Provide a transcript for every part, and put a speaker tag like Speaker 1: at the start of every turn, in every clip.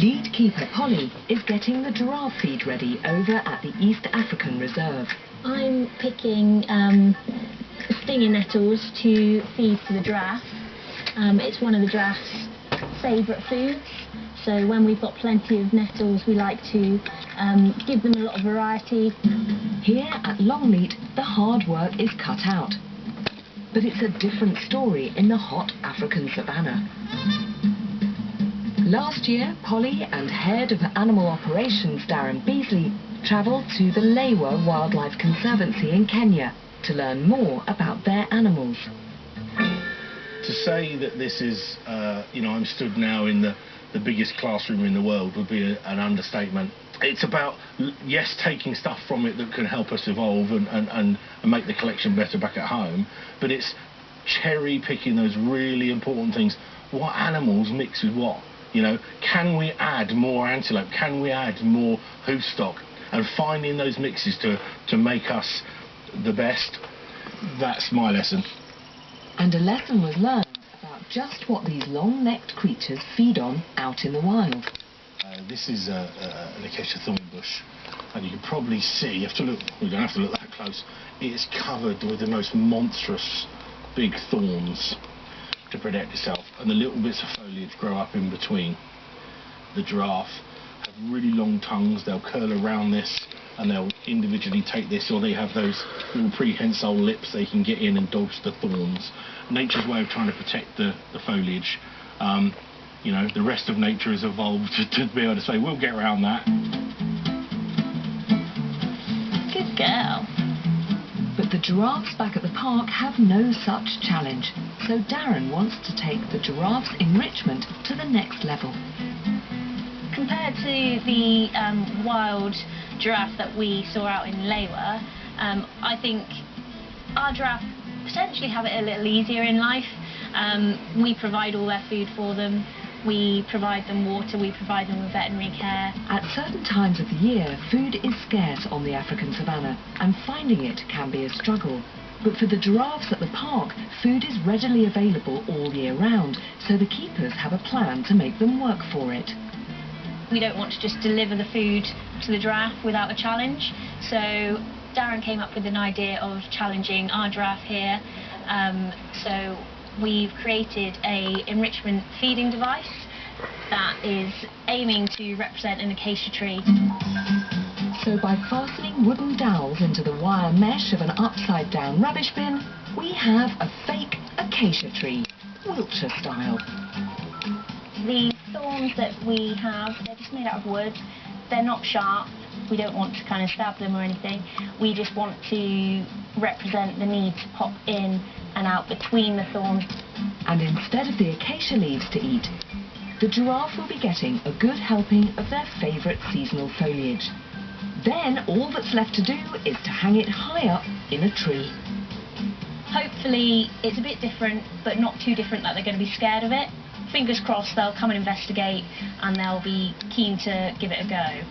Speaker 1: Lead keeper Polly is getting the giraffe feed ready over at the East African Reserve.
Speaker 2: I'm picking stinging nettles to feed to the giraffe. It's one of the giraffe's favourite foods, so when we've got plenty of nettles we like to give them a lot of variety.
Speaker 1: Here at Longleat, the hard work is cut out. But it's a different story in the hot African savannah. Last year, Polly and head of animal operations Darren Beasley travelled to the Laywer Wildlife Conservancy in Kenya to learn more about their animals.
Speaker 3: To say that this is, I'm stood now in the biggest classroom in the world would be an understatement. It's about, yes, taking stuff from it that can help us evolve and make the collection better back at home, but it's cherry picking those really important things. What animals mix with what? Can we add more antelope? Can we add more hoofstock? And finding those mixes to make us the best, that's my lesson.
Speaker 1: And a lesson was learned about just what these long-necked creatures feed on out in the wild.
Speaker 3: This is an acacia thorny bush, and you can probably see, you have to look, we don't have to look that close, it's covered with the most monstrous big thorns to protect itself, and the little bits of foliage grow up in between. The giraffe have really long tongues, they'll curl around this and they'll individually take this, or they have those little prehensile lips they can get in and dodge the thorns. Nature's way of trying to protect the foliage. The rest of nature has evolved to be able to say, we'll get around that.
Speaker 2: Good girl.
Speaker 1: But the giraffes back at the park have no such challenge, so Darren wants to take the giraffe's enrichment to the next level.
Speaker 2: Compared to the wild giraffe that we saw out in Laywer, I think our giraffe potentially have it a little easier in life. We provide all their food for them, we provide them water, we provide them with veterinary care.
Speaker 1: At certain times of the year, food is scarce on the African savannah, and finding it can be a struggle. But for the giraffes at the park, food is readily available all year round, so the keepers have a plan to make them work for it.
Speaker 2: We don't want to just deliver the food to the giraffe without a challenge, so Darren came up with an idea of challenging our giraffe here. So we've created a enrichment feeding device that is aiming to represent an acacia tree.
Speaker 1: So by fastening wooden dowels into the wire mesh of an upside-down rubbish bin, we have a fake acacia tree, Wiltshire style.
Speaker 2: The thorns that we have, they're just made out of wood. They're not sharp. We don't want to kind of stab them or anything. We just want to represent the need to pop in and out between the thorns.
Speaker 1: And instead of the acacia leaves to eat, the giraffe will be getting a good helping of their favourite seasonal foliage. Then all that's left to do is to hang it high up in a tree.
Speaker 2: Hopefully it's a bit different, but not too different that they're going to be scared of it. Fingers crossed they'll come and investigate and they'll be keen to give it a go.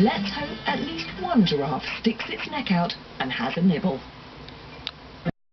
Speaker 1: Let's hope at least one giraffe sticks its neck out and has a nibble.